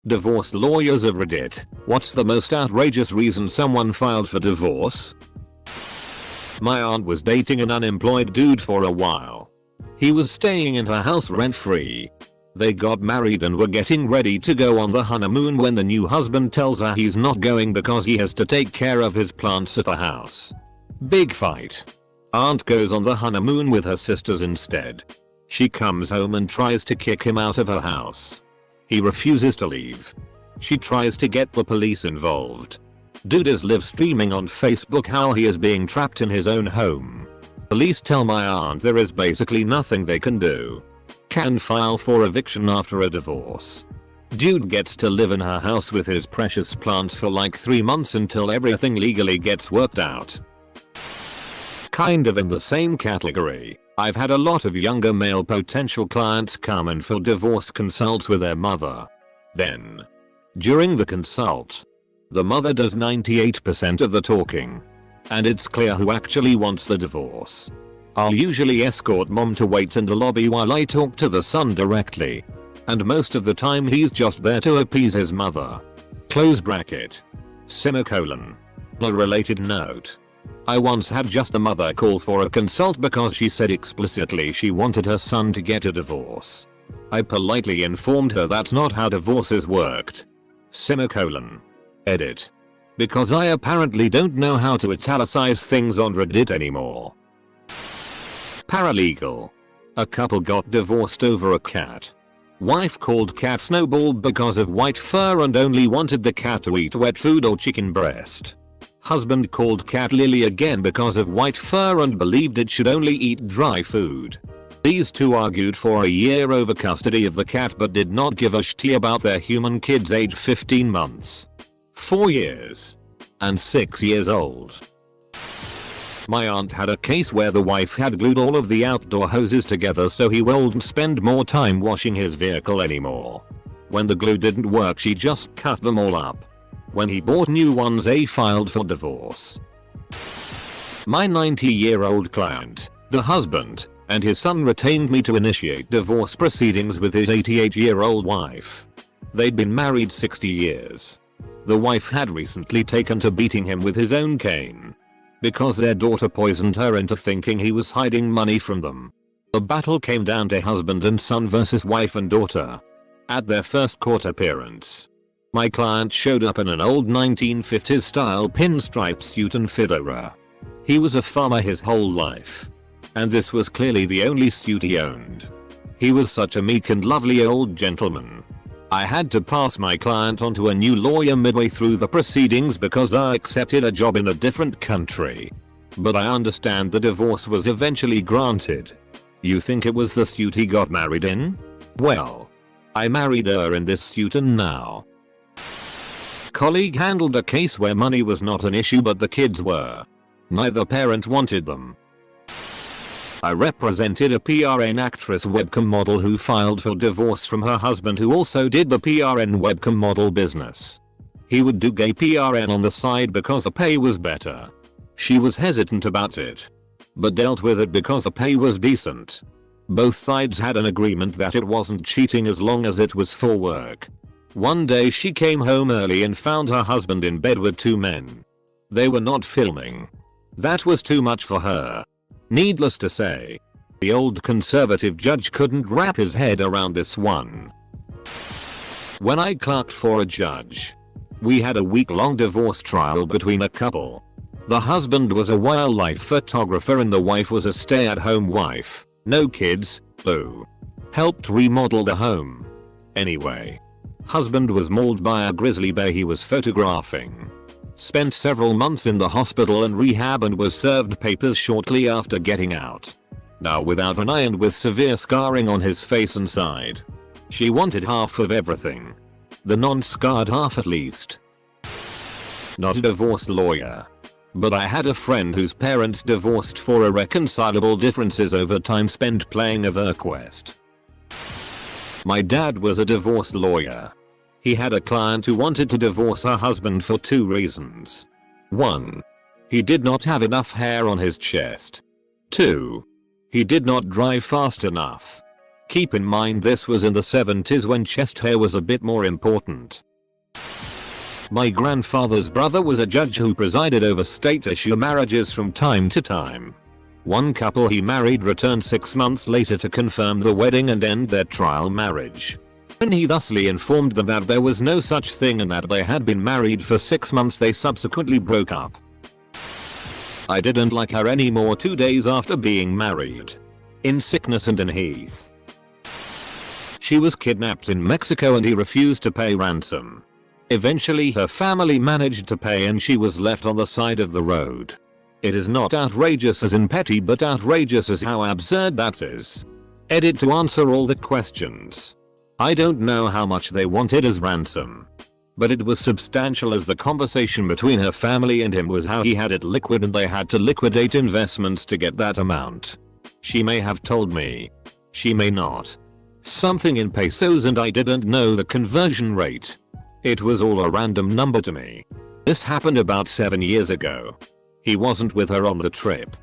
Divorce lawyers of Reddit. What's the most outrageous reason someone filed for divorce? My aunt was dating an unemployed dude for a while. He was staying in her house rent-free. They got married and were getting ready to go on the honeymoon when the new husband tells her he's not going because he has to take care of his plants at the house. Big fight. Aunt goes on the honeymoon with her sisters instead. She comes home and tries to kick him out of her house. He refuses to leave. She tries to get the police involved. Dude is live streaming on Facebook how he is being trapped in his own home. Police tell my aunt there is basically nothing they can do. Can file for eviction after a divorce. Dude gets to live in her house with his precious plants for like 3 months until everything legally gets worked out. Kind of in the same category, I've had a lot of younger male potential clients come in for divorce consults with their mother. Then, during the consult, the mother does 98% of the talking. And it's clear who actually wants the divorce. I'll usually escort mom to wait in the lobby while I talk to the son directly. And most of the time he's just there to appease his mother. Close bracket. Semicolon. A related note. I once had just the mother call for a consult because she said explicitly she wanted her son to get a divorce. I politely informed her that's not how divorces worked. Semicolon. Edit. Because I apparently don't know how to italicize things on Reddit anymore. Paralegal. A couple got divorced over a cat. Wife called cat Snowball because of white fur and only wanted the cat to eat wet food or chicken breast. Husband called cat Lily again because of white fur and believed it should only eat dry food. These two argued for a year over custody of the cat but did not give a shit about their human kids aged 15 months. 4 years. And 6 years old. My aunt had a case where the wife had glued all of the outdoor hoses together so he wouldn't spend more time washing his vehicle anymore. When the glue didn't work she just cut them all up. When he bought new ones they filed for divorce. My 90-year-old client, the husband, and his son retained me to initiate divorce proceedings with his 88-year-old wife. They'd been married 60 years. The wife had recently taken to beating him with his own cane. Because their daughter poisoned her into thinking he was hiding money from them. The battle came down to husband and son versus wife and daughter. At their first court appearance, my client showed up in an old 1950s style pinstripe suit and fedora. He was a farmer his whole life. And this was clearly the only suit he owned. He was such a meek and lovely old gentleman. I had to pass my client on to a new lawyer midway through the proceedings because I accepted a job in a different country. But I understand the divorce was eventually granted. You think it was the suit he got married in? Well, I married her in this suit and now. Colleague handled a case where money was not an issue but the kids were. Neither parent wanted them. I represented a PRN actress webcam model who filed for divorce from her husband who also did the PRN webcam model business. He would do gay PRN on the side because the pay was better. She was hesitant about it, but dealt with it because the pay was decent. Both sides had an agreement that it wasn't cheating as long as it was for work. One day she came home early and found her husband in bed with 2 men. They were not filming. That was too much for her. Needless to say, the old conservative judge couldn't wrap his head around this one. When I clerked for a judge, we had a week-long divorce trial between a couple. The husband was a wildlife photographer and the wife was a stay-at-home wife, no kids, who helped remodel the home. Anyway, husband was mauled by a grizzly bear he was photographing. Spent several months in the hospital and rehab and was served papers shortly after getting out. Now without an eye and with severe scarring on his face and side. She wanted half of everything. The non-scarred half at least. Not a divorce lawyer. But I had a friend whose parents divorced for irreconcilable differences over time spent playing EverQuest. My dad was a divorce lawyer. He had a client who wanted to divorce her husband for 2 reasons. 1. He did not have enough hair on his chest. 2. He did not drive fast enough. Keep in mind this was in the 70s when chest hair was a bit more important. My grandfather's brother was a judge who presided over state issue marriages from time to time. One couple he married returned 6 months later to confirm the wedding and end their trial marriage. When he thusly informed them that there was no such thing and that they had been married for 6 months, they subsequently broke up. I didn't like her anymore 2 days after being married. In sickness and in heath. She was kidnapped in Mexico and he refused to pay ransom. Eventually her family managed to pay and she was left on the side of the road. It is not outrageous as in petty, but outrageous as how absurd that is. Edit to answer all the questions. I don't know how much they wanted as ransom. But it was substantial, as the conversation between her family and him was how he had it liquid and they had to liquidate investments to get that amount. She may have told me. She may not. Something in pesos and I didn't know the conversion rate. It was all a random number to me. This happened about 7 years ago. He wasn't with her on the trip.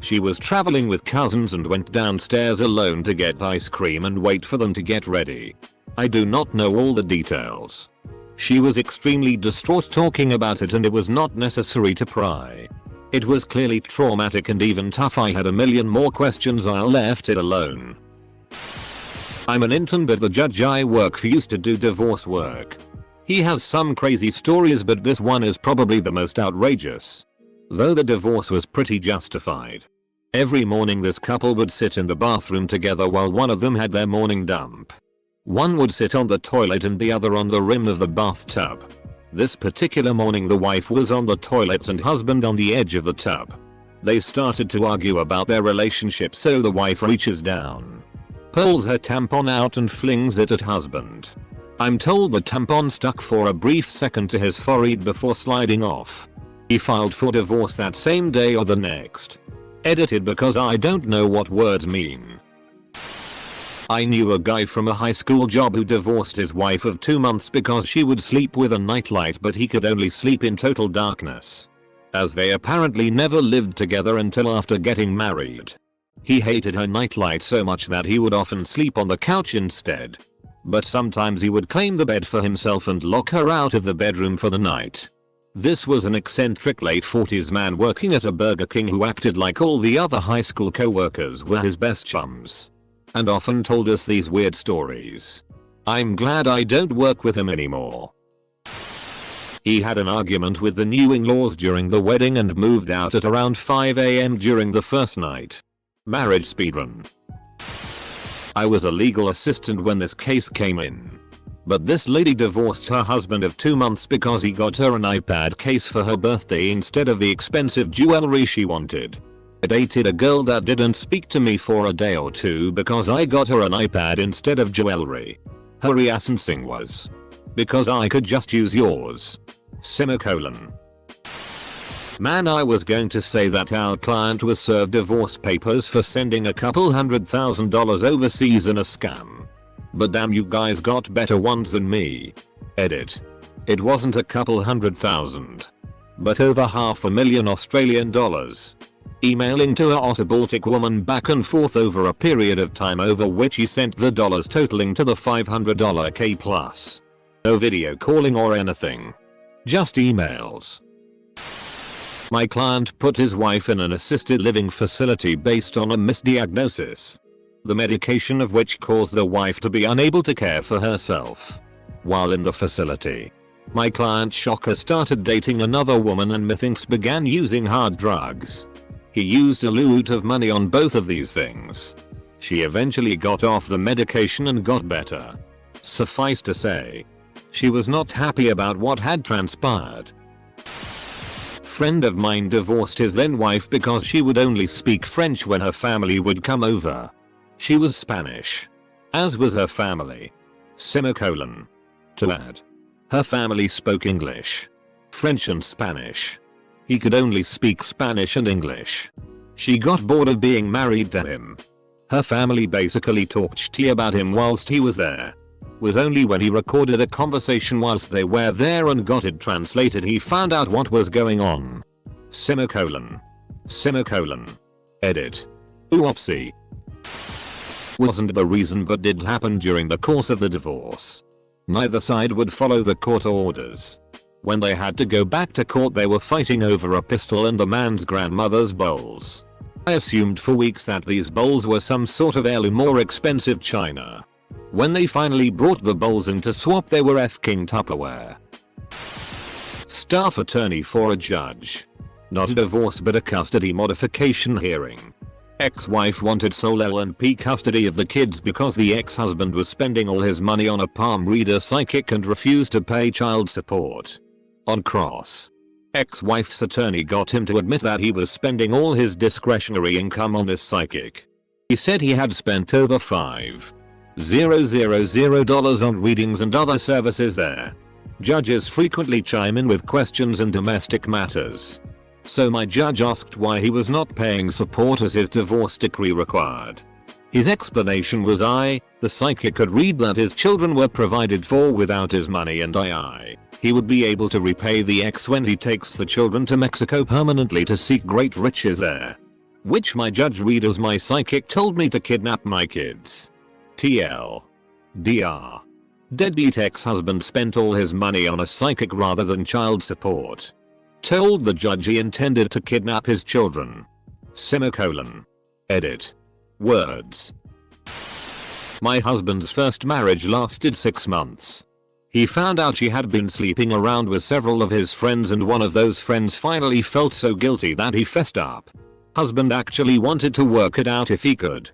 She was traveling with cousins and went downstairs alone to get ice cream and wait for them to get ready. I do not know all the details. She was extremely distraught talking about it and it was not necessary to pry. It was clearly traumatic and even tough. I had a million more questions. I left it alone. I'm an intern, but the judge I work for used to do divorce work. He has some crazy stories, but this one is probably the most outrageous. Though the divorce was pretty justified. Every morning this couple would sit in the bathroom together while one of them had their morning dump. One would sit on the toilet and the other on the rim of the bathtub. This particular morning the wife was on the toilet and husband on the edge of the tub. They started to argue about their relationship, so the wife reaches down, pulls her tampon out and flings it at husband. I'm told the tampon stuck for a brief second to his forehead before sliding off. He filed for divorce that same day or the next. Edited because I don't know what words mean. I knew a guy from a high school job who divorced his wife of 2 months because she would sleep with a nightlight but he could only sleep in total darkness. As they apparently never lived together until after getting married. He hated her nightlight so much that he would often sleep on the couch instead. But sometimes he would claim the bed for himself and lock her out of the bedroom for the night. This was an eccentric late 40s man working at a Burger King who acted like all the other high school co-workers were his best chums. And often told us these weird stories. I'm glad I don't work with him anymore. He had an argument with the new in-laws during the wedding and moved out at around 5 AM during the first night. Marriage speedrun. I was a legal assistant when this case came in. But this lady divorced her husband of 2 months because he got her an iPad case for her birthday instead of the expensive jewelry she wanted. I dated a girl that didn't speak to me for a day or two because I got her an iPad instead of jewelry. Her reassuring was, because I could just use yours. Semicolon. Man, I was going to say that our client was served divorce papers for sending a couple $100,000 overseas in a scam. But damn, you guys got better ones than me. Edit. It wasn't a couple $100,000. But over $500,000 Australian dollars. Emailing to a Aussie Baltic woman back and forth over a period of time over which he sent the dollars totaling to the $500 K plus. No video calling or anything. Just emails. My client put his wife in an assisted living facility based on a misdiagnosis. The medication of which caused the wife to be unable to care for herself. While in the facility, my client, shocker, started dating another woman and methinks began using hard drugs. He used a loot of money on both of these things. She eventually got off the medication and got better. Suffice to say, she was not happy about what had transpired. Friend of mine divorced his then wife because she would only speak French when her family would come over. She was Spanish. As was her family. Semicolon. To add, her family spoke English, French and Spanish. He could only speak Spanish and English. She got bored of being married to him. Her family basically talked shit about him whilst he was there. Was only when he recorded a conversation whilst they were there and got it translated he found out what was going on. Semicolon. Semicolon. Edit. Oopsie. wasn't the reason but did happen during the course of the divorce. Neither side would follow the court orders. When they had to go back to court they were fighting over a pistol and the man's grandmother's bowls. I assumed for weeks that these bowls were some sort of heirloom or expensive china. When they finally brought the bowls in to swap they were F-king Tupperware. Staff attorney for a judge. Not a divorce but a custody modification hearing. Ex-wife wanted sole L&P custody of the kids because the ex-husband was spending all his money on a palm reader psychic and refused to pay child support. On cross. Ex-wife's attorney got him to admit that he was spending all his discretionary income on this psychic. He said he had spent over $5,000 on readings and other services there. Judges frequently chime in with questions in domestic matters. So my judge asked why he was not paying support as his divorce decree required. His explanation was the psychic could read that his children were provided for without his money and he would be able to repay the ex when he takes the children to Mexico permanently to seek great riches there. Which my judge read as my psychic told me to kidnap my kids. TL. DR. Deadbeat ex-husband spent all his money on a psychic rather than child support. Told the judge he intended to kidnap his children. Semicolon. Edit. Words. My husband's first marriage lasted 6 months. He found out she had been sleeping around with several of his friends and one of those friends finally felt so guilty that he fessed up. Husband actually wanted to work it out if he could.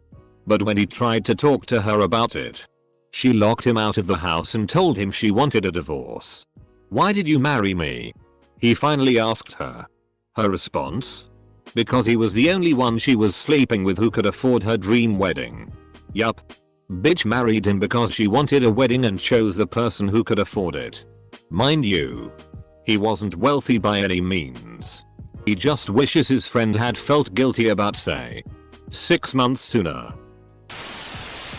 But when he tried to talk to her about it, she locked him out of the house and told him she wanted a divorce. Why did you marry me? He finally asked her. Her response? Because he was the only one she was sleeping with who could afford her dream wedding. Yup. Bitch married him because she wanted a wedding and chose the person who could afford it. Mind you, he wasn't wealthy by any means. He just wishes his friend had felt guilty about say 6 months sooner.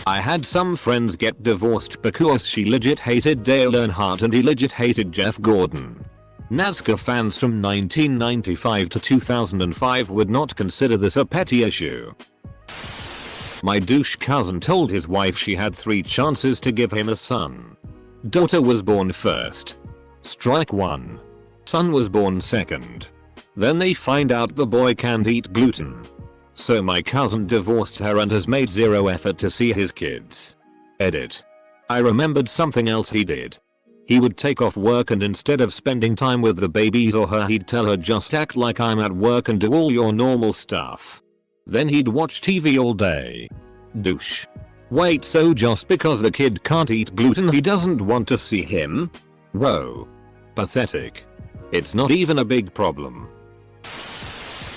I had some friends get divorced because she legit hated Dale Earnhardt and he legit hated Jeff Gordon. NASCAR fans from 1995 to 2005 would not consider this a petty issue. My douche cousin told his wife she had 3 chances to give him a son. Daughter was born first. Strike 1. Son was born second. Then they find out the boy can't eat gluten. So my cousin divorced her and has made 0 effort to see his kids. Edit. I remembered something else he did. He would take off work and instead of spending time with the babies or her he'd tell her just act like I'm at work and do all your normal stuff. Then he'd watch TV all day. Douche. Wait, so just because the kid can't eat gluten he doesn't want to see him? Whoa. Pathetic. It's not even a big problem.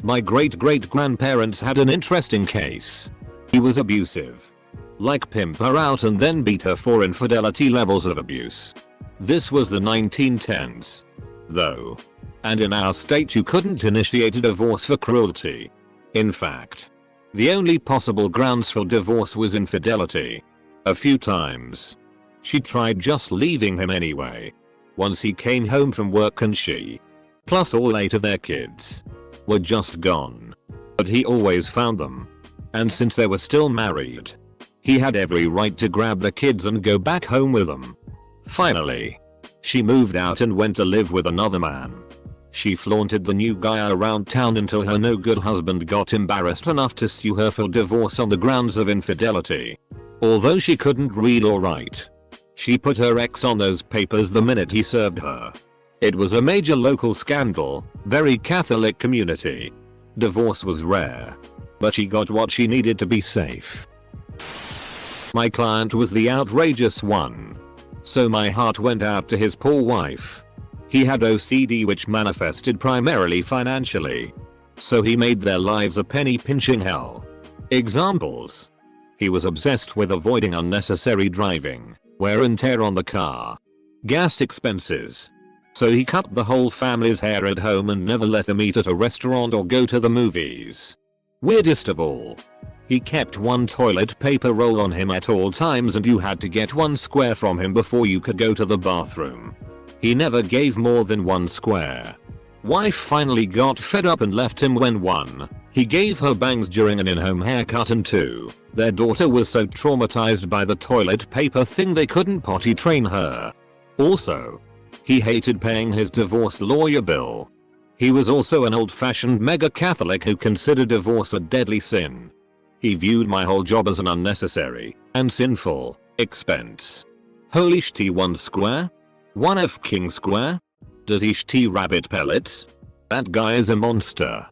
My great-great-grandparents had an interesting case. He was abusive. Like pimp her out and then beat her for infidelity levels of abuse. This was the 1910s. Though. And in our state you couldn't initiate a divorce for cruelty. In fact, the only possible grounds for divorce was infidelity. A few times. She tried just leaving him anyway. Once he came home from work and she, plus all 8 of their kids, were just gone. But he always found them. And since they were still married, he had every right to grab the kids and go back home with them. Finally, she moved out and went to live with another man. She flaunted the new guy around town until her no good husband got embarrassed enough to sue her for divorce on the grounds of infidelity. Although she couldn't read or write, she put her ex on those papers the minute he served her. It was a major local scandal, very Catholic community. Divorce was rare, but she got what she needed to be safe. My client was the outrageous one. So my heart went out to his poor wife. He had OCD which manifested primarily financially. So he made their lives a penny pinching hell. Examples. He was obsessed with avoiding unnecessary driving, wear and tear on the car, gas expenses. So he cut the whole family's hair at home and never let them eat at a restaurant or go to the movies. Weirdest of all, he kept 1 toilet paper roll on him at all times and you had to get 1 square from him before you could go to the bathroom. He never gave more than 1 square. Wife finally got fed up and left him when 1. He gave her bangs during an in-home haircut, and 2, their daughter was so traumatized by the toilet paper thing they couldn't potty train her. Also, he hated paying his divorce lawyer bill. He was also an old-fashioned mega Catholic who considered divorce a deadly sin. He viewed my whole job as an unnecessary and sinful expense. Holy shit, 1 square? 1 F-king square? Does he shit rabbit pellets? That guy is a monster.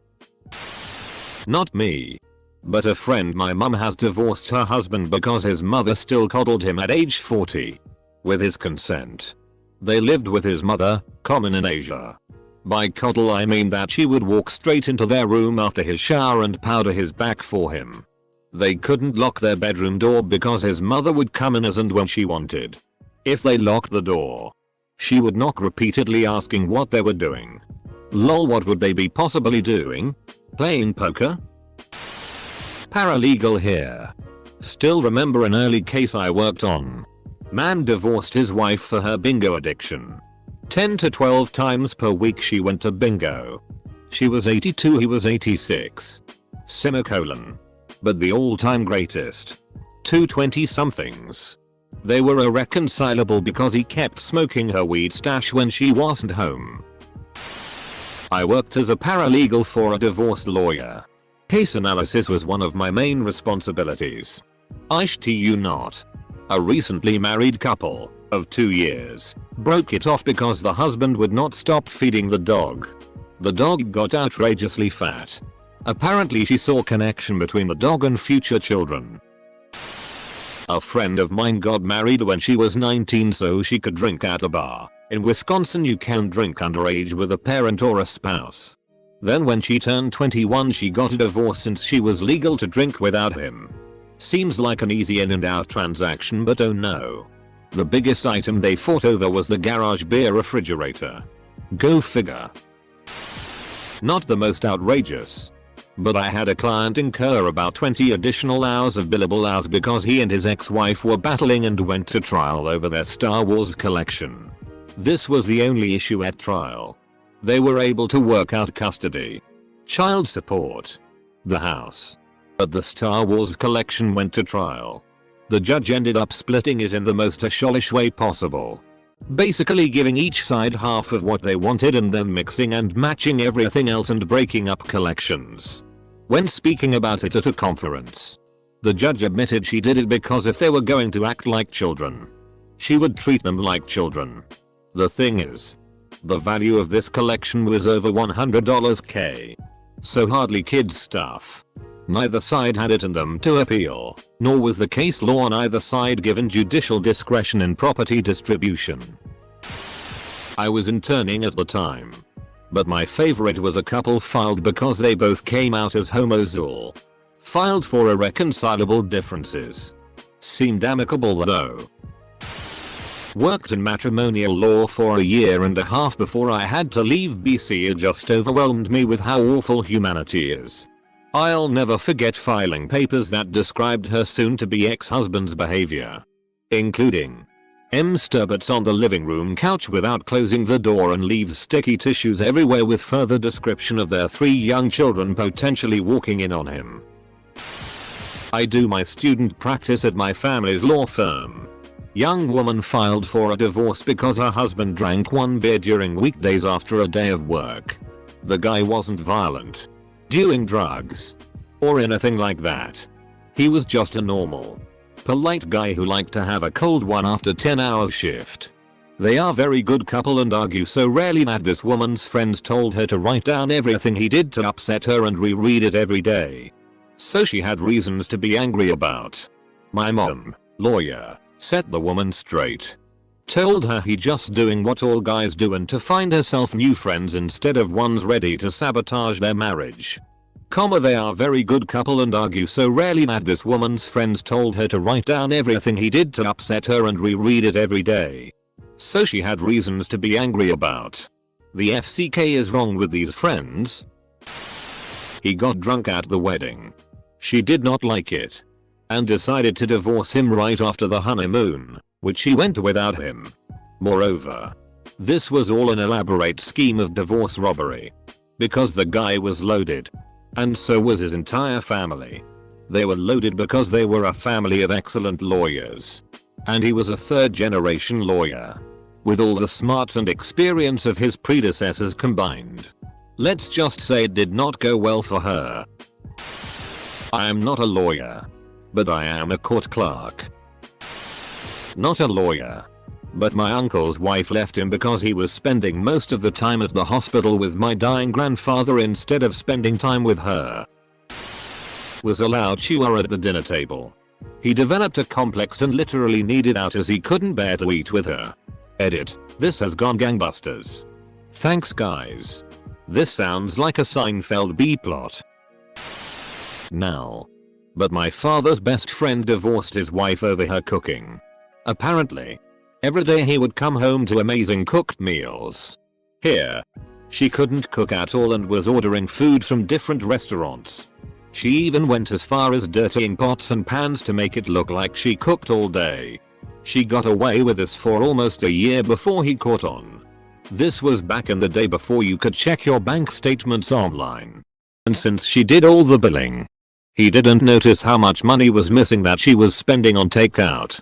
Not me. But a friend. My mum has divorced her husband because his mother still coddled him at age 40. With his consent. They lived with his mother, common in Asia. By coddle I mean that she would walk straight into their room after his shower and powder his back for him. They couldn't lock their bedroom door because his mother would come in as and when she wanted. If they locked the door, she would knock repeatedly asking what they were doing. Lol, what would they be possibly doing? Playing poker? Paralegal here. Still remember an early case I worked on. Man divorced his wife for her bingo addiction. 10 to 12 times per week she went to bingo. She was 82, he was 86. Semicolon. But the all-time greatest. 2 20-somethings. They were irreconcilable because he kept smoking her weed stash when she wasn't home. I worked as a paralegal for a divorce lawyer. Case analysis was one of my main responsibilities. I shit you not. A recently married couple of 2 years broke it off because the husband would not stop feeding the dog. The dog got outrageously fat. Apparently she saw connection between the dog and future children. A friend of mine got married when she was 19 so she could drink at a bar. In Wisconsin you can drink underage with a parent or a spouse. Then when she turned 21 she got a divorce since she was legal to drink without him. Seems like an easy in and out transaction, but oh no. The biggest item they fought over was the garage beer refrigerator. Go figure. Not the most outrageous. But I had a client incur about 20 additional hours of billable hours because he and his ex-wife were battling and went to trial over their Star Wars collection. This was the only issue at trial. They were able to work out custody, child support, the house. But the Star Wars collection went to trial. The judge ended up splitting it in the most asholish way possible. Basically giving each side half of what they wanted and then mixing and matching everything else and breaking up collections. When speaking about it at a conference, the judge admitted she did it because if they were going to act like children, she would treat them like children. The thing is, the value of this collection was over $100k. So hardly kids stuff. Neither side had it in them to appeal, nor was the case law on either side given judicial discretion in property distribution. I was interning at the time. But my favorite was a couple filed because they both came out as homosexual. Filed for irreconcilable differences. Seemed amicable though. Worked in matrimonial law for a year and a half before I had to leave BC. It just overwhelmed me with how awful humanity is. I'll never forget filing papers that described her soon-to-be ex-husband's behavior. Including masturbates on the living room couch without closing the door and leaves sticky tissues everywhere with further description of their 3 young children potentially walking in on him. I do my student practice at my family's law firm. Young woman filed for a divorce because her husband drank 1 beer during weekdays after a day of work. The guy wasn't violent, doing drugs, or anything like that. He was just a normal, polite guy who liked to have a cold one after 10-hour shift. They are very good couple and argue so rarely that this woman's friends told her to write down everything he did to upset her and reread it every day. So she had reasons to be angry about. My mom, lawyer, set the woman straight. Told her he just doing what all guys do and to find herself new friends instead of ones ready to sabotage their marriage. They are very good couple and argue so rarely that this woman's friends told her to write down everything he did to upset her and reread it every day. So she had reasons to be angry about. The FCK is wrong with these friends. He got drunk at the wedding. She did not like it. And decided to divorce him right after the honeymoon, which she went without him. Moreover, this was all an elaborate scheme of divorce robbery. Because the guy was loaded. And so was his entire family. They were loaded because they were a family of excellent lawyers. And he was a third-generation lawyer, with all the smarts and experience of his predecessors combined. Let's just say it did not go well for her. I am not a lawyer, but I am a court clerk. Not a lawyer, but my uncle's wife left him because he was spending most of the time at the hospital with my dying grandfather instead of spending time with her. Was allowed you.I at the dinner table. He developed a complex and literally needed out as he couldn't bear to eat with her. Edit. This has gone gangbusters. Thanks guys. This sounds like a Seinfeld B-plot. Now. But my father's best friend divorced his wife over her cooking. Apparently. Every day he would come home to amazing cooked meals. Here. She couldn't cook at all and was ordering food from different restaurants. She even went as far as dirtying pots and pans to make it look like she cooked all day. She got away with this for almost a year before he caught on. This was back in the day before you could check your bank statements online. And since she did all the billing, he didn't notice how much money was missing that she was spending on takeout.